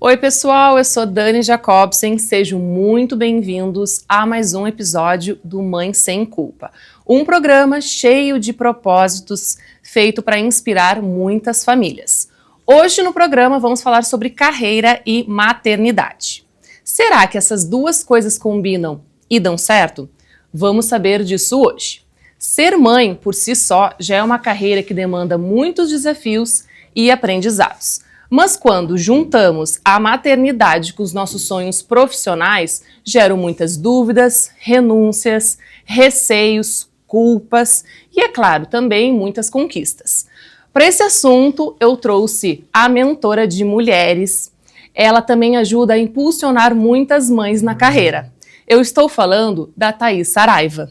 Oi pessoal, eu sou Dani Jacobsen, sejam muito bem-vindos a mais um episódio do Mãe Sem Culpa. Um programa cheio de propósitos, feito para inspirar muitas famílias. Hoje no programa vamos falar sobre carreira e maternidade. Será que essas duas coisas combinam e dão certo? Vamos saber disso hoje. Ser mãe, por si só, já é uma carreira que demanda muitos desafios e aprendizados. Mas quando juntamos a maternidade com os nossos sonhos profissionais, geram muitas dúvidas, renúncias, receios, culpas e, é claro, também muitas conquistas. Para esse assunto, eu trouxe a mentora de mulheres. Ela também ajuda a impulsionar muitas mães na carreira. Eu estou falando da Thaís Saraiva.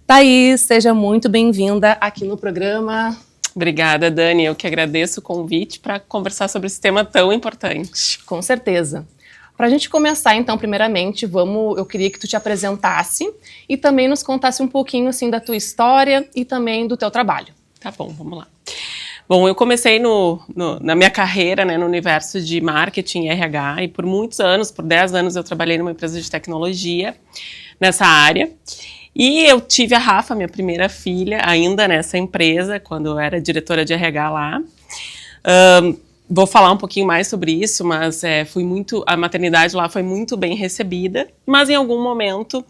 Thaís, seja muito bem-vinda aqui no programa. Obrigada, Dani. Eu que agradeço o convite para conversar sobre esse tema tão importante. Com certeza. Para a gente começar, então, primeiramente, eu queria que tu te apresentasse e também nos contasse um pouquinho, assim, da tua história e também do teu trabalho. Tá bom, vamos lá. Bom, eu comecei na minha carreira, né, no universo de marketing e RH, e por muitos anos, por 10 anos, eu trabalhei numa empresa de tecnologia nessa área. E eu tive a Rafa, minha primeira filha, ainda nessa empresa, quando eu era diretora de RH lá. Vou falar um pouquinho mais sobre isso, mas a maternidade lá foi muito bem recebida, mas em algum momento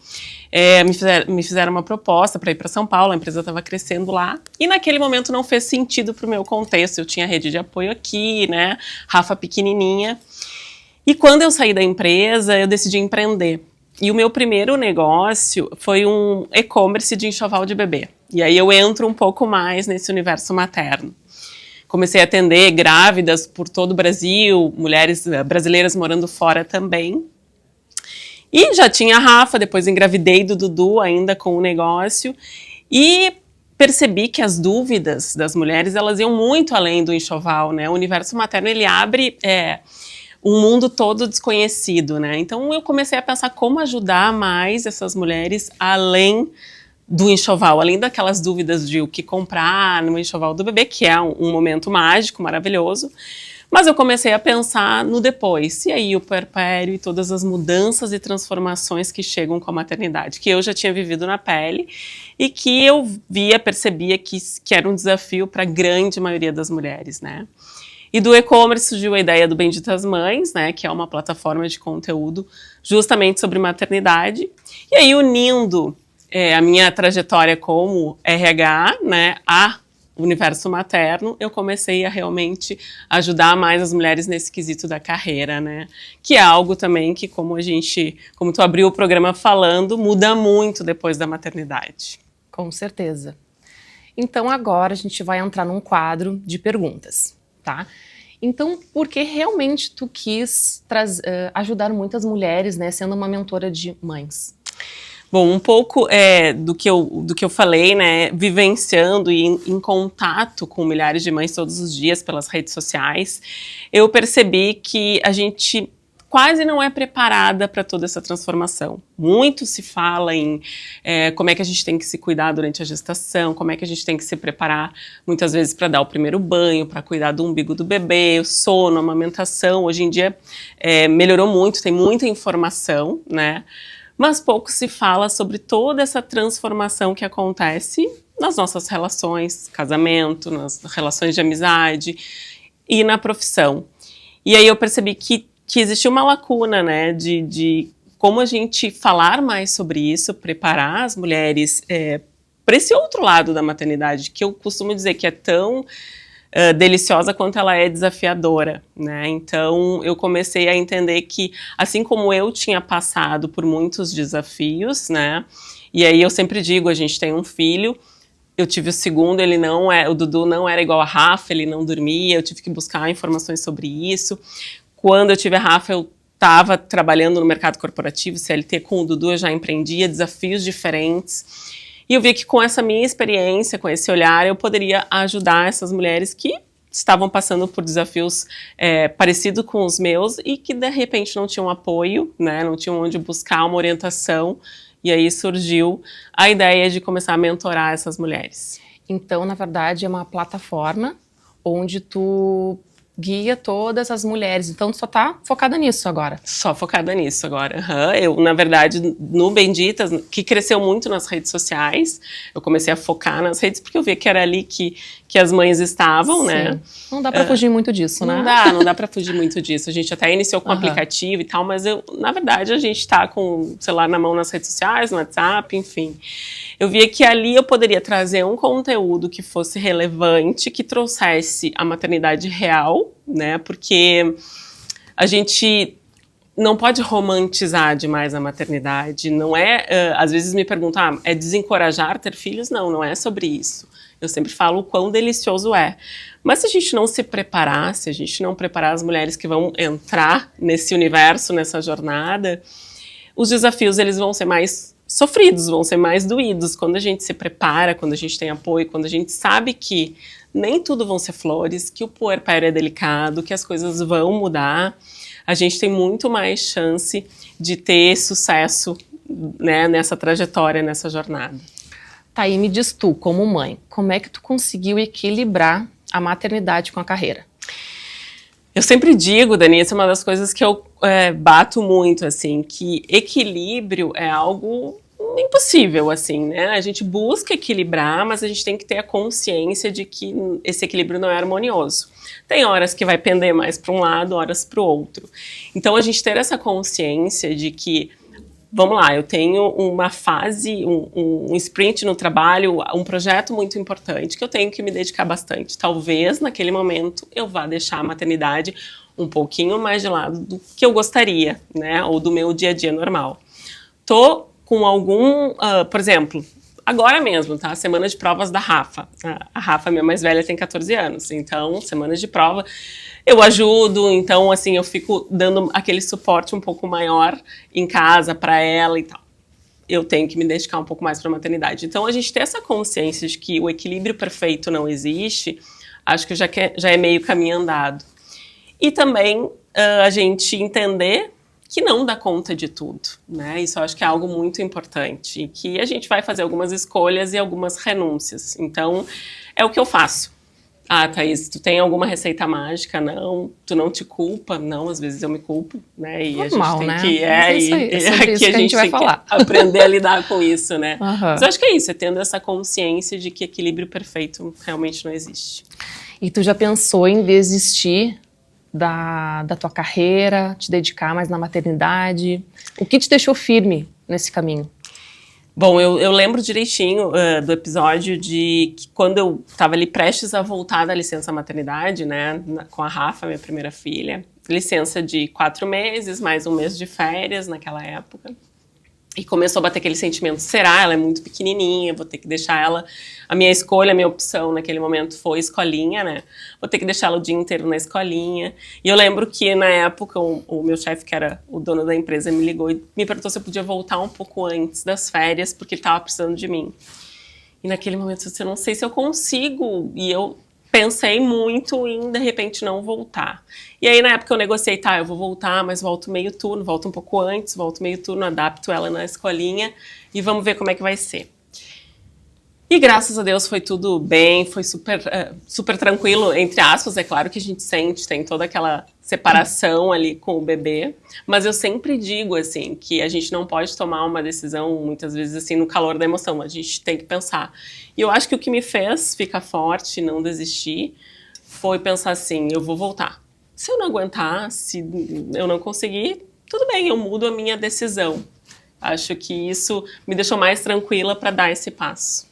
me fizeram uma proposta para ir para São Paulo, a empresa estava crescendo lá, e naquele momento não fez sentido para o meu contexto. Eu tinha rede de apoio aqui, né, Rafa pequenininha, e quando eu saí da empresa, eu decidi empreender. E o meu primeiro negócio foi um e-commerce de enxoval de bebê. E aí eu entro um pouco mais nesse universo materno. Comecei a atender grávidas por todo o Brasil, mulheres brasileiras morando fora também. E já tinha a Rafa, depois engravidei do Dudu ainda com o negócio. E percebi que as dúvidas das mulheres, elas iam muito além do enxoval, né? O universo materno, ele abre um mundo todo desconhecido, né? Então eu comecei a pensar como ajudar mais essas mulheres além do enxoval, além daquelas dúvidas de o que comprar no enxoval do bebê, que é um momento mágico, maravilhoso. Mas eu comecei a pensar no depois, e aí o puerpério e todas as mudanças e transformações que chegam com a maternidade, que eu já tinha vivido na pele e que eu percebia que era um desafio para a grande maioria das mulheres, né? E do e-commerce surgiu a ideia do Benditas Mães, né, que é uma plataforma de conteúdo justamente sobre maternidade. E aí, unindo a minha trajetória como RH, né, a universo materno, eu comecei a realmente ajudar mais as mulheres nesse quesito da carreira, né, que é algo também que, como tu abriu o programa falando, muda muito depois da maternidade. Com certeza. Então agora a gente vai entrar num quadro de perguntas. Tá? Então, por que realmente tu quis ajudar muitas mulheres, né, sendo uma mentora de mães? Bom, um pouco do que eu falei, né, vivenciando e em contato com milhares de mães todos os dias pelas redes sociais, eu percebi que a gente quase não é preparada para toda essa transformação. Muito se fala em como é que a gente tem que se cuidar durante a gestação, como é que a gente tem que se preparar, muitas vezes, para dar o primeiro banho, para cuidar do umbigo do bebê, o sono, a amamentação. Hoje em dia melhorou muito, tem muita informação, né? Mas pouco se fala sobre toda essa transformação que acontece nas nossas relações, casamento, nas relações de amizade e na profissão. E aí eu percebi que existia uma lacuna, né, de como a gente falar mais sobre isso, preparar as mulheres para esse outro lado da maternidade, que eu costumo dizer que é tão deliciosa quanto ela é desafiadora, né? Então eu comecei a entender que, assim como eu tinha passado por muitos desafios, né, e aí eu sempre digo, a gente tem um filho, eu tive o segundo, o Dudu não era igual a Rafa, ele não dormia, eu tive que buscar informações sobre isso. Quando eu tive a Rafa, eu estava trabalhando no mercado corporativo, CLT, com o Dudu eu já empreendia desafios diferentes. E eu vi que com essa minha experiência, com esse olhar, eu poderia ajudar essas mulheres que estavam passando por desafios parecidos com os meus e que, de repente, não tinham apoio, né, não tinham onde buscar uma orientação. E aí surgiu a ideia de começar a mentorar essas mulheres. Então, na verdade, é uma plataforma onde tu guia todas as mulheres. Então, tu só tá focada nisso agora. Só focada nisso agora. Eu, na verdade, no Benditas, que cresceu muito nas redes sociais, eu comecei a focar nas redes porque eu vi que era ali que as mães estavam, né? Não dá pra fugir muito disso, né? Não dá pra fugir muito disso. A gente até iniciou com aplicativo e tal, mas na verdade, a gente tá com o celular na mão nas redes sociais, no WhatsApp, enfim. Eu via que ali eu poderia trazer um conteúdo que fosse relevante, que trouxesse a maternidade real, né? Porque a gente não pode romantizar demais a maternidade. Não é, às vezes me perguntam, é desencorajar ter filhos? Não é sobre isso. Eu sempre falo o quão delicioso é. Mas se a gente não se preparar, se a gente não preparar as mulheres que vão entrar nesse universo, nessa jornada, os desafios eles vão ser mais sofridos, vão ser mais doídos. Quando a gente se prepara, quando a gente tem apoio, quando a gente sabe que nem tudo vão ser flores, que o puerpério é delicado, que as coisas vão mudar, a gente tem muito mais chance de ter sucesso, né, nessa trajetória, nessa jornada. Tá, e me diz tu, como mãe, como é que tu conseguiu equilibrar a maternidade com a carreira? Eu sempre digo, Dani, essa é uma das coisas que eu bato muito, assim, que equilíbrio é algo impossível, assim, né? A gente busca equilibrar, mas a gente tem que ter a consciência de que esse equilíbrio não é harmonioso. Tem horas que vai pender mais para um lado, horas para o outro. Então, a gente ter essa consciência de que, vamos lá, eu tenho uma fase, um sprint no trabalho, um projeto muito importante que eu tenho que me dedicar bastante. Talvez, naquele momento, eu vá deixar a maternidade um pouquinho mais de lado do que eu gostaria, né? Ou do meu dia a dia normal. Tô com algum, por exemplo, agora mesmo, tá? Semana de provas da Rafa. A Rafa, minha mais velha, tem 14 anos. Então, semanas de prova, eu ajudo. Então, assim, eu fico dando aquele suporte um pouco maior em casa para ela e tal. Eu tenho que me dedicar um pouco mais para a maternidade. Então, a gente ter essa consciência de que o equilíbrio perfeito não existe, acho que já é meio caminho andado. E também a gente entender que não dá conta de tudo, né? Isso eu acho que é algo muito importante e que a gente vai fazer algumas escolhas e algumas renúncias. Então, é o que eu faço. Thaís, tu tem alguma receita mágica? Não. Tu não te culpa? Não, às vezes eu me culpo, né? E normal, a gente tem né? que a gente vai falar. Aprender a lidar com isso, né? Mas eu acho que é isso, é tendo essa consciência de que equilíbrio perfeito realmente não existe. E tu já pensou em desistir da tua carreira, te dedicar mais na maternidade? O que te deixou firme nesse caminho? Bom, eu lembro direitinho do episódio de que quando eu estava ali prestes a voltar da licença maternidade, né, com a Rafa, minha primeira filha, licença de 4 meses, mais 1 mês de férias naquela época. E começou a bater aquele sentimento, será? Ela é muito pequenininha, vou ter que deixar ela... A minha escolha, a minha opção naquele momento foi escolinha, né? Vou ter que deixar ela o dia inteiro na escolinha. E eu lembro que, na época, o meu chefe, que era o dono da empresa, me ligou e me perguntou se eu podia voltar um pouco antes das férias, porque ele estava precisando de mim. E naquele momento eu disse, eu não sei se eu consigo. E eu pensei muito em, de repente, não voltar. E aí, na época, eu negociei, eu vou voltar, mas volto meio turno, volto um pouco antes, volto meio turno, adapto ela na escolinha e vamos ver como é que vai ser. E graças a Deus foi tudo bem, foi super tranquilo, entre aspas, é claro que a gente sente, tem toda aquela separação ali com o bebê, mas eu sempre digo, assim, que a gente não pode tomar uma decisão, muitas vezes, assim, no calor da emoção, a gente tem que pensar. E eu acho que o que me fez ficar forte e não desistir foi pensar assim, eu vou voltar. Se eu não aguentar, se eu não conseguir, tudo bem, eu mudo a minha decisão. Acho que isso me deixou mais tranquila para dar esse passo.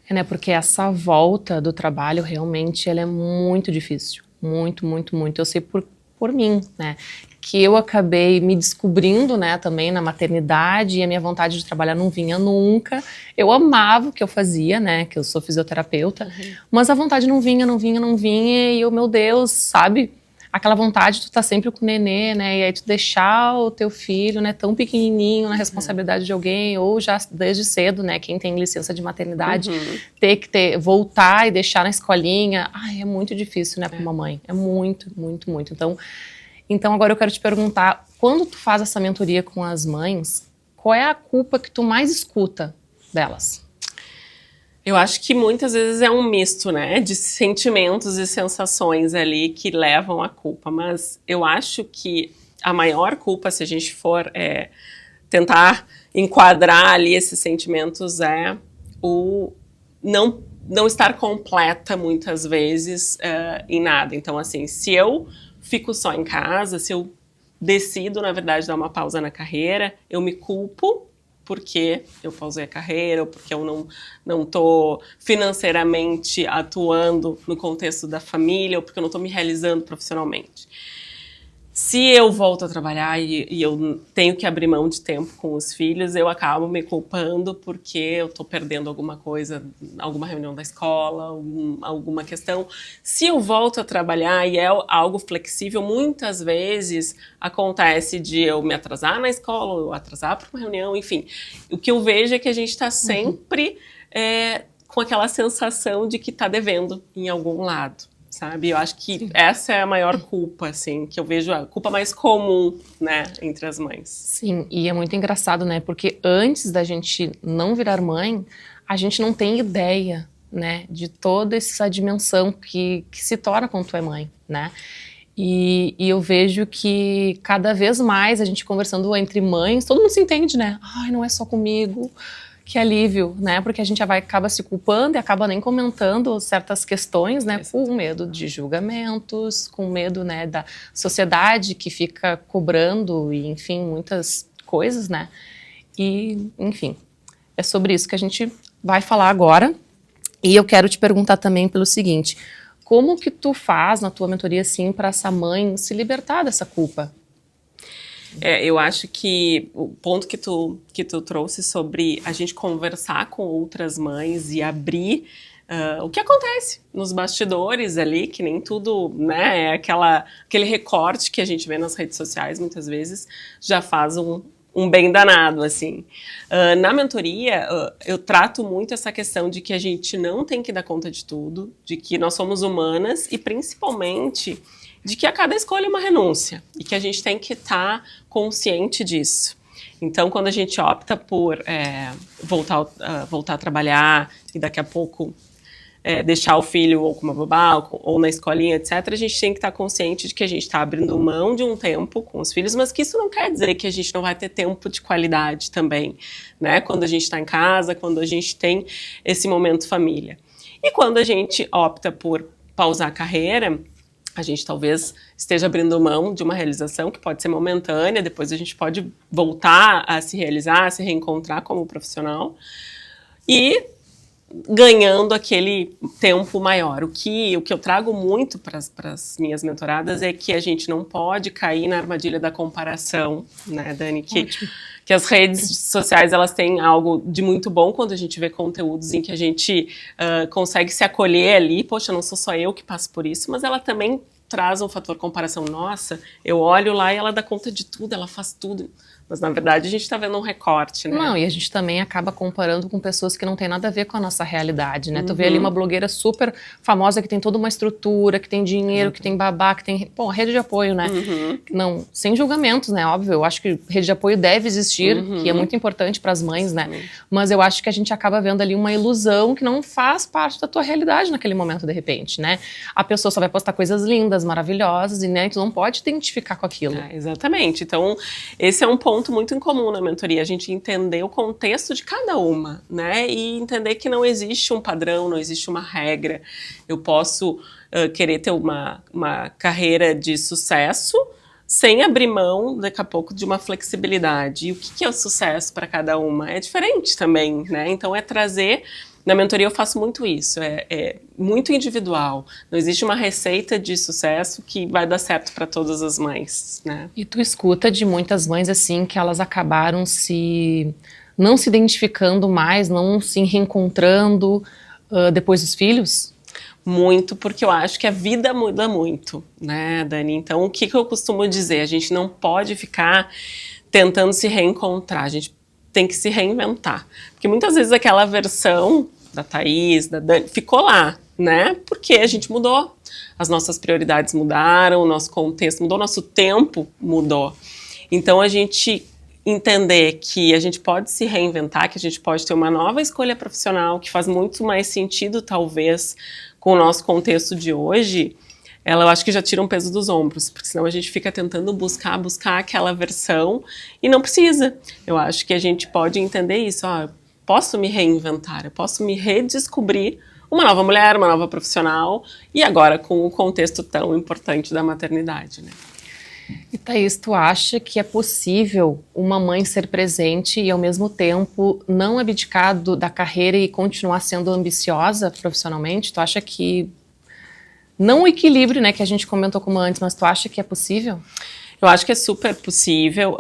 Né, porque essa volta do trabalho realmente ela é muito difícil, muito, muito, muito. Eu sei por mim, né, que eu acabei me descobrindo, né, também na maternidade e a minha vontade de trabalhar não vinha nunca. Eu amava o que eu fazia, né, que eu sou fisioterapeuta, mas a vontade não vinha e eu, meu Deus, sabe? Aquela vontade de tu tá sempre com o nenê, né, e aí tu deixar o teu filho, né, tão pequenininho na responsabilidade de alguém, ou já desde cedo, né, quem tem licença de maternidade, ter que voltar e deixar na escolinha, é muito difícil, né, pra uma mãe, é muito, muito, muito. Então agora eu quero te perguntar, quando tu faz essa mentoria com as mães, qual é a culpa que tu mais escuta delas? Eu acho que muitas vezes é um misto, né, de sentimentos e sensações ali que levam à culpa, mas eu acho que a maior culpa, se a gente for tentar enquadrar ali esses sentimentos, é o não estar completa muitas vezes em nada. Então, assim, se eu fico só em casa, se eu decido, na verdade, dar uma pausa na carreira, eu me culpo porque eu pausei a carreira, ou porque eu não estou financeiramente atuando no contexto da família, ou porque eu não estou me realizando profissionalmente. Se eu volto a trabalhar e eu tenho que abrir mão de tempo com os filhos, eu acabo me culpando porque eu estou perdendo alguma coisa, alguma reunião da escola, alguma questão. Se eu volto a trabalhar e é algo flexível, muitas vezes acontece de eu me atrasar na escola, ou eu atrasar para uma reunião, enfim. O que eu vejo é que a gente está sempre com aquela sensação de que está devendo em algum lado. Sabe? Eu acho que essa é a maior culpa, assim, que eu vejo a culpa mais comum, né, entre as mães. Sim, e é muito engraçado, né, porque antes da gente não virar mãe, a gente não tem ideia, né, de toda essa dimensão que se torna quando tu é mãe, né. E eu vejo que cada vez mais a gente conversando entre mães, todo mundo se entende, né, ai, não é só comigo. Que alívio, né? Porque a gente já acaba se culpando e acaba nem comentando certas questões, né? Com medo de julgamentos, com medo, né, da sociedade que fica cobrando e, enfim, muitas coisas, né? E, enfim, é sobre isso que a gente vai falar agora. E eu quero te perguntar também pelo seguinte, como que tu faz na tua mentoria, assim, para essa mãe se libertar dessa culpa? Eu acho que o ponto que tu trouxe sobre a gente conversar com outras mães e abrir o que acontece nos bastidores ali, que nem tudo, né, é aquele recorte que a gente vê nas redes sociais muitas vezes, já faz um bem danado, assim. Na mentoria, eu trato muito essa questão de que a gente não tem que dar conta de tudo, de que nós somos humanas e principalmente de que a cada escolha é uma renúncia e que a gente tem que estar consciente disso. Então, quando a gente opta por voltar a trabalhar e daqui a pouco deixar o filho ou com uma babá ou na escolinha, etc., a gente tem que estar consciente de que a gente está abrindo mão de um tempo com os filhos, mas que isso não quer dizer que a gente não vai ter tempo de qualidade também, né? Quando a gente está em casa, quando a gente tem esse momento família. E quando a gente opta por pausar a carreira, a gente talvez esteja abrindo mão de uma realização que pode ser momentânea, depois a gente pode voltar a se realizar, a se reencontrar como profissional e ganhando aquele tempo maior. O que eu trago muito para as minhas mentoradas é que a gente não pode cair na armadilha da comparação, né, Dani? Que as redes sociais, elas têm algo de muito bom quando a gente vê conteúdos em que a gente consegue se acolher ali. Poxa, não sou só eu que passo por isso, mas ela também traz um fator comparação. Nossa, eu olho lá e ela dá conta de tudo, ela faz tudo. Mas, na verdade, a gente está vendo um recorte, né? Não, e a gente também acaba comparando com pessoas que não tem nada a ver com a nossa realidade, né? Tu vê ali uma blogueira super famosa que tem toda uma estrutura, que tem dinheiro, que tem babá, que tem, pô, rede de apoio, né? Não, sem julgamentos, né? Óbvio, eu acho que rede de apoio deve existir, que é muito importante para as mães, né? Mas eu acho que a gente acaba vendo ali uma ilusão que não faz parte da tua realidade naquele momento, de repente, né? A pessoa só vai postar coisas lindas, maravilhosas, e, né, tu não pode te identificar com aquilo. Exatamente. Então, esse é um ponto muito incomum na mentoria, a gente entender o contexto de cada uma, né, e entender que não existe um padrão, não existe uma regra. Eu posso querer ter uma carreira de sucesso sem abrir mão, daqui a pouco, de uma flexibilidade. E o que é o sucesso para cada uma? É diferente também, né, então é trazer. Na mentoria eu faço muito isso, é muito individual. Não existe uma receita de sucesso que vai dar certo para todas as mães, né? E tu escuta de muitas mães, assim, que elas acabaram não se identificando mais, não se reencontrando depois dos filhos? Muito, porque eu acho que a vida muda muito, né, Dani? Então, o que eu costumo dizer? A gente não pode ficar tentando se reencontrar, a gente tem que se reinventar. Porque muitas vezes aquela versão da Thaís, da Dani, ficou lá, né? Porque a gente mudou. As nossas prioridades mudaram, o nosso contexto mudou, o nosso tempo mudou. Então a gente entender que a gente pode se reinventar, que a gente pode ter uma nova escolha profissional, que faz muito mais sentido, talvez, com o nosso contexto de hoje, eu acho que já tira um peso dos ombros, porque senão a gente fica tentando buscar aquela versão e não precisa. Eu acho que a gente pode entender isso, eu posso me reinventar, eu posso me redescobrir uma nova mulher, uma nova profissional, e agora com o contexto tão importante da maternidade, né? E Thaís, tu acha que é possível uma mãe ser presente e ao mesmo tempo não abdicar da carreira e continuar sendo ambiciosa profissionalmente? Tu acha que, não o equilíbrio, né, que a gente comentou como antes, mas tu acha que é possível? Eu acho que é super possível,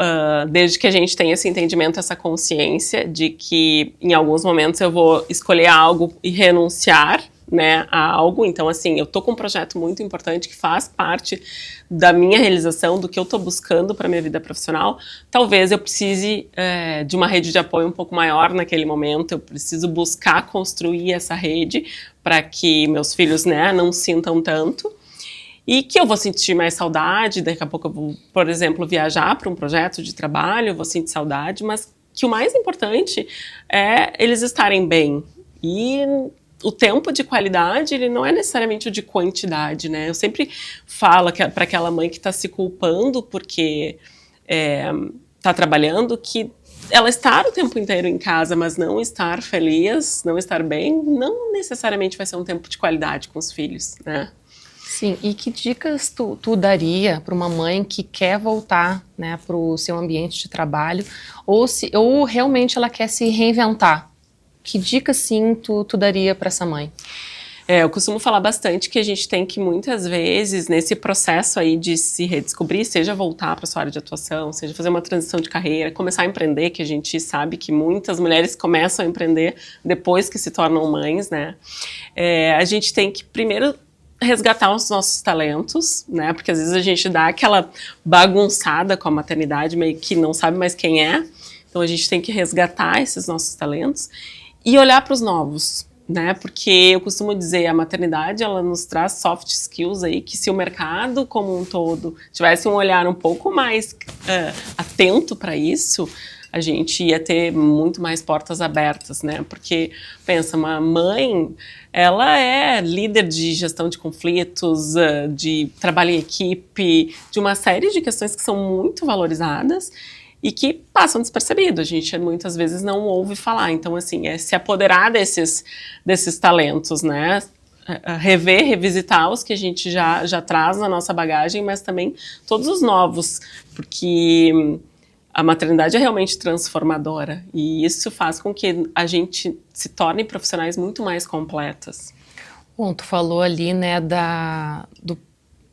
desde que a gente tenha esse entendimento, essa consciência de que em alguns momentos eu vou escolher algo e renunciar, né, a algo. Então, assim, eu tô com um projeto muito importante que faz parte da minha realização, do que eu tô buscando para minha vida profissional. Talvez eu precise de uma rede de apoio um pouco maior naquele momento, eu preciso buscar construir essa rede para que meus filhos, né, não sintam tanto. E que eu vou sentir mais saudade, daqui a pouco eu vou, por exemplo, viajar para um projeto de trabalho, eu vou sentir saudade, mas que o mais importante é eles estarem bem. E o tempo de qualidade, ele não é necessariamente o de quantidade, né? Eu sempre falo para aquela mãe que está se culpando porque está trabalhando, que ela estar o tempo inteiro em casa, mas não estar feliz, não estar bem, não necessariamente vai ser um tempo de qualidade com os filhos, né? Sim, e que dicas tu daria para uma mãe que quer voltar, né, para o seu ambiente de trabalho, ou realmente ela quer se reinventar? Que dicas, sim, tu daria para essa mãe? Eu costumo falar bastante que a gente tem que, muitas vezes, nesse processo aí de se redescobrir, seja voltar para sua área de atuação, seja fazer uma transição de carreira, começar a empreender, que a gente sabe que muitas mulheres começam a empreender depois que se tornam mães, né? A gente tem que, primeiro, resgatar os nossos talentos, né? Porque às vezes a gente dá aquela bagunçada com a maternidade, meio que não sabe mais quem é. Então a gente tem que resgatar esses nossos talentos e olhar para os novos, né? Porque eu costumo dizer, a maternidade, ela nos traz soft skills aí, que se o mercado como um todo tivesse um olhar um pouco mais atento para isso, a gente ia ter muito mais portas abertas, né? Porque, pensa, uma mãe, ela é líder de gestão de conflitos, de trabalho em equipe, de uma série de questões que são muito valorizadas e que passam despercebido. A gente muitas vezes não ouve falar. Então, assim, é se apoderar desses talentos, né? Revisitar os que a gente já traz na nossa bagagem, mas também todos os novos, porque a maternidade é realmente transformadora e isso faz com que a gente se torne profissionais muito mais completas. Bom, tu falou ali, né,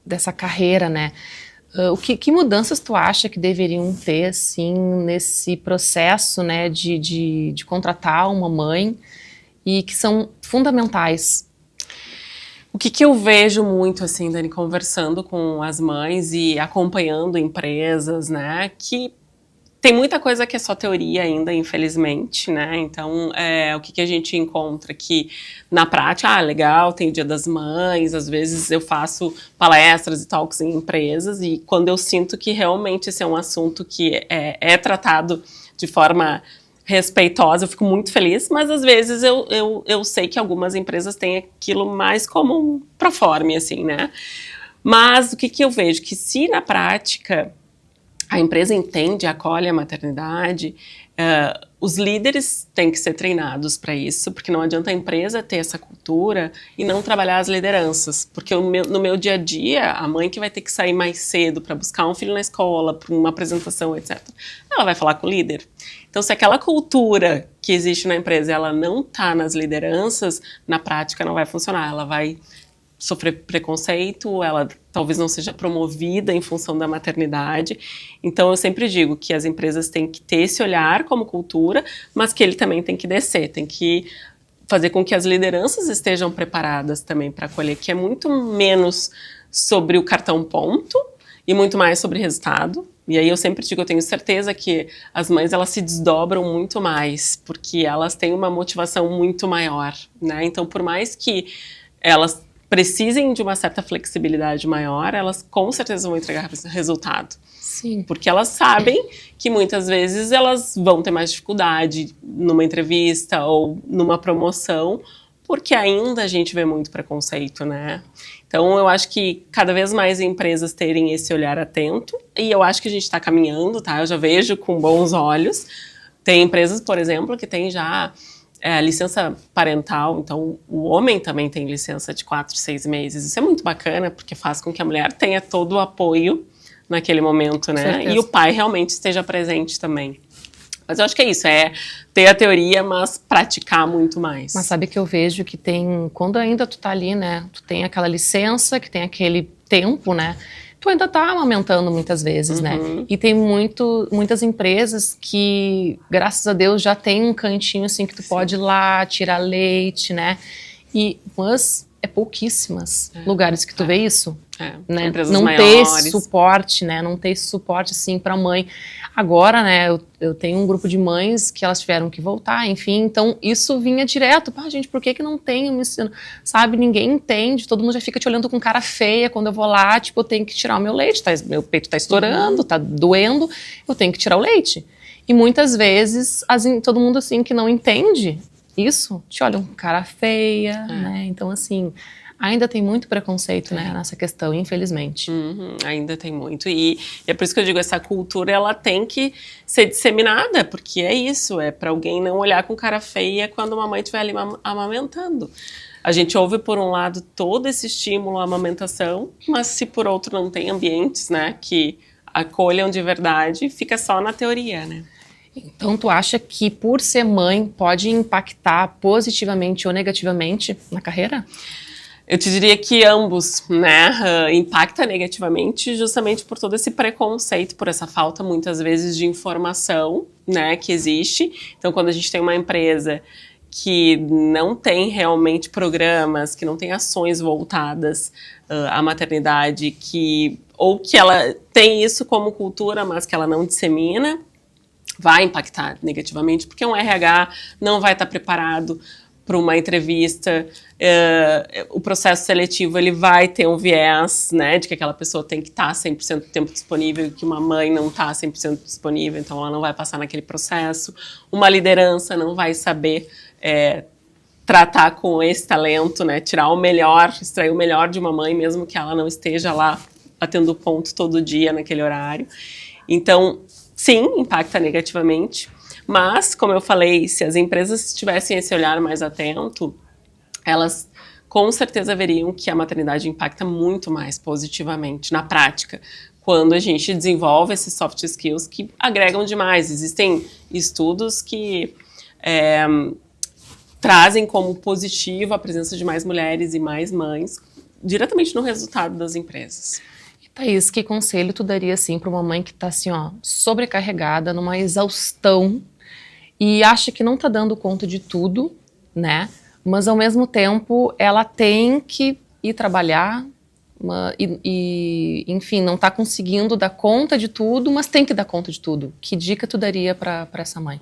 dessa carreira, né? Que mudanças tu acha que deveriam ter, assim, nesse processo, né, de contratar uma mãe e que são fundamentais? O que eu vejo muito, assim, Dani, conversando com as mães e acompanhando empresas, né, que tem muita coisa que é só teoria ainda, infelizmente, né? Então, o que a gente encontra aqui na prática? Legal, tem o Dia das Mães, às vezes eu faço palestras e talks em empresas, e quando eu sinto que realmente esse é um assunto que é tratado de forma respeitosa, eu fico muito feliz, mas às vezes eu sei que algumas empresas têm aquilo mais como um proforme, assim, né? Mas o que eu vejo? Que se na prática a empresa entende, acolhe a maternidade, os líderes têm que ser treinados para isso, porque não adianta a empresa ter essa cultura e não trabalhar as lideranças, porque no meu dia a dia, a mãe que vai ter que sair mais cedo para buscar um filho na escola, para uma apresentação, etc., ela vai falar com o líder. Então, se aquela cultura que existe na empresa, ela não está nas lideranças, na prática não vai funcionar, ela vai sofrer preconceito, ela talvez não seja promovida em função da maternidade. Então, eu sempre digo que as empresas têm que ter esse olhar como cultura, mas que ele também tem que descer, tem que fazer com que as lideranças estejam preparadas também para acolher, que é muito menos sobre o cartão ponto e muito mais sobre resultado. E aí eu sempre digo, eu tenho certeza que as mães, elas se desdobram muito mais, porque elas têm uma motivação muito maior, né? Então, por mais que elas precisem de uma certa flexibilidade maior, elas com certeza vão entregar resultado. Sim. Porque elas sabem que muitas vezes elas vão ter mais dificuldade numa entrevista ou numa promoção, porque ainda a gente vê muito preconceito, né? Então, eu acho que cada vez mais empresas terem esse olhar atento, e eu acho que a gente está caminhando, tá? Eu já vejo com bons olhos. Tem empresas, por exemplo, que tem já licença parental, então o homem também tem licença de 4, 6 meses. Isso é muito bacana, porque faz com que a mulher tenha todo o apoio naquele momento, né? E o pai realmente esteja presente também. Mas eu acho que é isso, é ter a teoria, mas praticar muito mais. Mas sabe que eu vejo que tem, quando ainda tu tá ali, né, tu tem aquela licença, que tem aquele tempo, né, tu ainda tá amamentando muitas vezes, né, e tem muitas empresas que, graças a Deus, já tem um cantinho assim que tu pode ir lá, tirar leite, né, mas é pouquíssimas lugares que tu vê isso. Né? Empresas não maiores. ter suporte, né? Não ter esse suporte assim para mãe. Agora, né? Eu tenho um grupo de mães que elas tiveram que voltar, enfim. Então isso vinha direto. Pá, gente, por que não tem um ensino? Sabe? Ninguém entende. Todo mundo já fica te olhando com cara feia quando eu vou lá. Tipo, eu tenho que tirar o meu leite. Meu peito tá estourando, tá doendo. Eu tenho que tirar o leite. E muitas vezes todo mundo assim que não entende isso te olha com cara feia, né? Então assim. Ainda tem muito preconceito, né, nessa questão, infelizmente. Ainda tem muito. E é por isso que eu digo, essa cultura, ela tem que ser disseminada, porque é isso, é para alguém não olhar com cara feia quando uma mãe estiver ali amamentando. A gente ouve, por um lado, todo esse estímulo à amamentação, mas se por outro não tem ambientes, né, que acolham de verdade, fica só na teoria, né? Então, tu acha que por ser mãe pode impactar positivamente ou negativamente na carreira? Eu te diria que ambos, né, impacta negativamente justamente por todo esse preconceito, por essa falta muitas vezes de informação, né, que existe. Então, quando a gente tem uma empresa que não tem realmente programas, que não tem ações voltadas à maternidade, ou que ela tem isso como cultura, mas que ela não dissemina, vai impactar negativamente, porque um RH não vai estar preparado para uma entrevista, o processo seletivo ele vai ter um viés, né, de que aquela pessoa tem que estar 100% do tempo disponível, que uma mãe não está 100% disponível, então ela não vai passar naquele processo. Uma liderança não vai saber tratar com esse talento, né, tirar o melhor, extrair o melhor de uma mãe, mesmo que ela não esteja lá batendo ponto todo dia naquele horário. Então, sim, impacta negativamente. Mas, como eu falei, se as empresas tivessem esse olhar mais atento, elas com certeza veriam que a maternidade impacta muito mais positivamente na prática, quando a gente desenvolve esses soft skills que agregam demais. Existem estudos que trazem como positivo a presença de mais mulheres e mais mães diretamente no resultado das empresas. Thaís, que conselho tu daria assim para uma mãe que está assim, ó, sobrecarregada, numa exaustão e acha que não está dando conta de tudo, né? Mas ao mesmo tempo ela tem que ir trabalhar enfim, não está conseguindo dar conta de tudo, mas tem que dar conta de tudo. Que dica tu daria para essa mãe?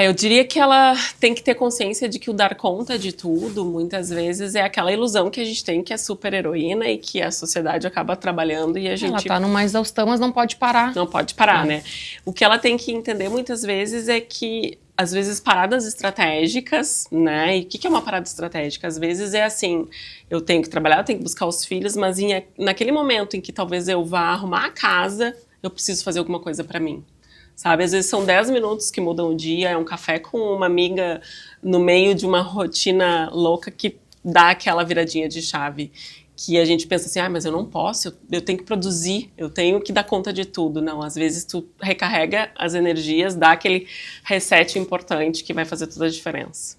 Eu diria que ela tem que ter consciência de que o dar conta de tudo, muitas vezes, é aquela ilusão que a gente tem que é super heroína e que a sociedade acaba trabalhando e a gente... Ela tá numa exaustão, mas não pode parar. Não pode parar, né? O que ela tem que entender muitas vezes é que, às vezes, paradas estratégicas, né? E o que é uma parada estratégica? Às vezes é assim, eu tenho que trabalhar, eu tenho que buscar os filhos, mas naquele momento em que talvez eu vá arrumar a casa, eu preciso fazer alguma coisa pra mim. Sabe, às vezes são 10 minutos que mudam o dia, é um café com uma amiga no meio de uma rotina louca que dá aquela viradinha de chave. Que a gente pensa assim, mas eu não posso, eu tenho que produzir, eu tenho que dar conta de tudo. Não, às vezes tu recarrega as energias, dá aquele reset importante que vai fazer toda a diferença.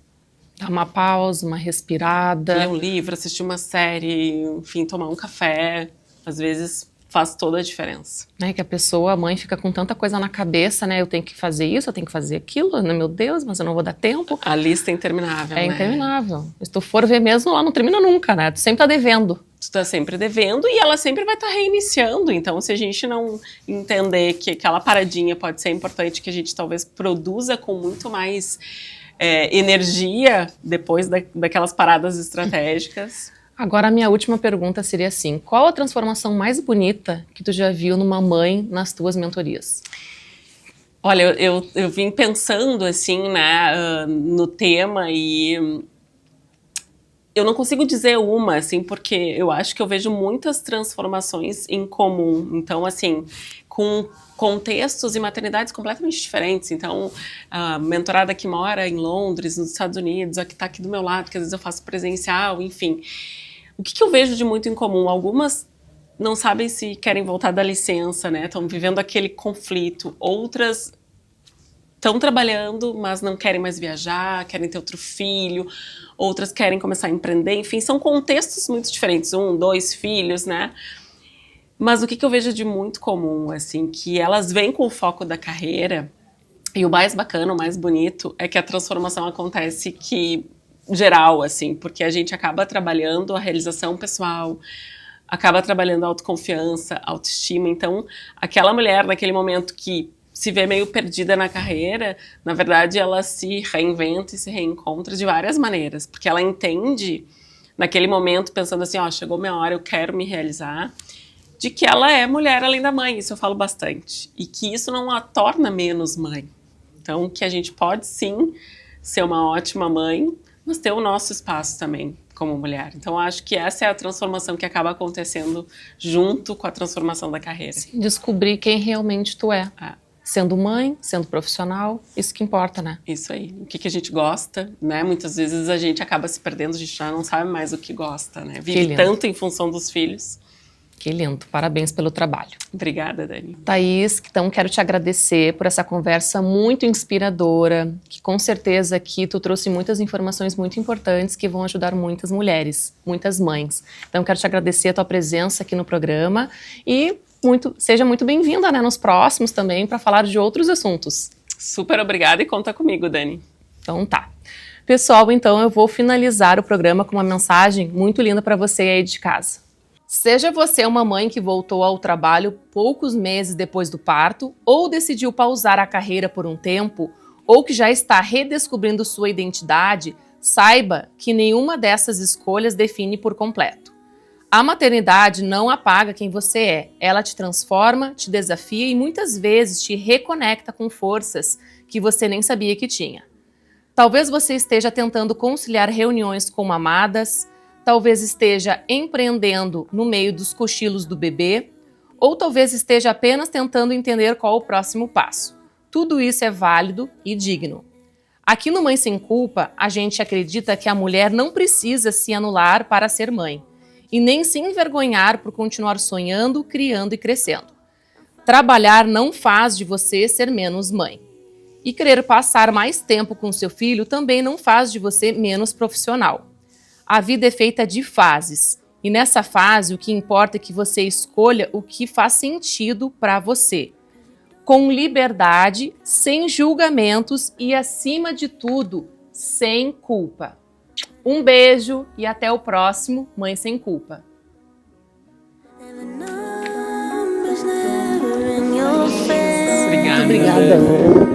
Dar uma pausa, uma respirada. Ler um livro, assistir uma série, enfim, tomar um café, às vezes... faz toda a diferença. Que a mãe fica com tanta coisa na cabeça, né? Eu tenho que fazer isso, eu tenho que fazer aquilo, meu Deus, mas eu não vou dar tempo. A lista é interminável, né? Interminável. Se tu for ver mesmo, lá não termina nunca, né? Tu sempre tá devendo. Tu tá sempre devendo e ela sempre vai estar reiniciando. Então, se a gente não entender que aquela paradinha pode ser importante, que a gente talvez produza com muito mais energia depois daquelas paradas estratégicas... Agora a minha última pergunta seria assim, qual a transformação mais bonita que tu já viu numa mãe nas tuas mentorias? Olha, eu vim pensando assim, né, no tema e eu não consigo dizer uma, assim, porque eu acho que eu vejo muitas transformações em comum. Então, assim, com contextos e maternidades completamente diferentes. Então, a mentorada que mora em Londres, nos Estados Unidos, a que está aqui do meu lado, que às vezes eu faço presencial, enfim. O que eu vejo de muito em comum? Algumas não sabem se querem voltar da licença, né? Estão vivendo aquele conflito. Outras estão trabalhando, mas não querem mais viajar, querem ter outro filho. Outras querem começar a empreender. Enfim, são contextos muito diferentes. 1, 2 filhos, né? Mas o que eu vejo de muito comum, assim, que elas vêm com o foco da carreira, e o mais bacana, o mais bonito, é que a transformação acontece geral, assim, porque a gente acaba trabalhando a realização pessoal, acaba trabalhando a autoconfiança, autoestima. Então, aquela mulher, naquele momento que se vê meio perdida na carreira, na verdade, ela se reinventa e se reencontra de várias maneiras, porque ela entende, naquele momento, pensando assim, ó, chegou minha hora, eu quero me realizar, de que ela é mulher além da mãe, isso eu falo bastante, e que isso não a torna menos mãe. Então, que a gente pode sim ser uma ótima mãe, mas ter o nosso espaço também como mulher. Então, acho que essa é a transformação que acaba acontecendo junto com a transformação da carreira. Sim, descobrir quem realmente tu é. Sendo mãe, sendo profissional, isso que importa, né? Isso aí. O que a gente gosta, né? Muitas vezes a gente acaba se perdendo, a gente já não sabe mais o que gosta, né? Vive tanto em função dos filhos. Que lindo. Parabéns pelo trabalho. Obrigada, Dani. Thaís, então quero te agradecer por essa conversa muito inspiradora, que com certeza aqui tu trouxe muitas informações muito importantes que vão ajudar muitas mulheres, muitas mães. Então quero te agradecer a tua presença aqui no programa e seja muito bem-vinda, né, nos próximos também para falar de outros assuntos. Super obrigada e conta comigo, Dani. Então tá. Pessoal, então eu vou finalizar o programa com uma mensagem muito linda para você aí de casa. Seja você uma mãe que voltou ao trabalho poucos meses depois do parto, ou decidiu pausar a carreira por um tempo, ou que já está redescobrindo sua identidade, saiba que nenhuma dessas escolhas define por completo. A maternidade não apaga quem você é, ela te transforma, te desafia e muitas vezes te reconecta com forças que você nem sabia que tinha. Talvez você esteja tentando conciliar reuniões com amadas, talvez esteja empreendendo no meio dos cochilos do bebê, ou talvez esteja apenas tentando entender qual o próximo passo. Tudo isso é válido e digno. Aqui no Mãe Sem Culpa, a gente acredita que a mulher não precisa se anular para ser mãe, e nem se envergonhar por continuar sonhando, criando e crescendo. Trabalhar não faz de você ser menos mãe. E querer passar mais tempo com seu filho também não faz de você menos profissional. A vida é feita de fases, e nessa fase o que importa é que você escolha o que faz sentido para você. Com liberdade, sem julgamentos e, acima de tudo, sem culpa. Um beijo e até o próximo Mãe Sem Culpa. Obrigada. Obrigada.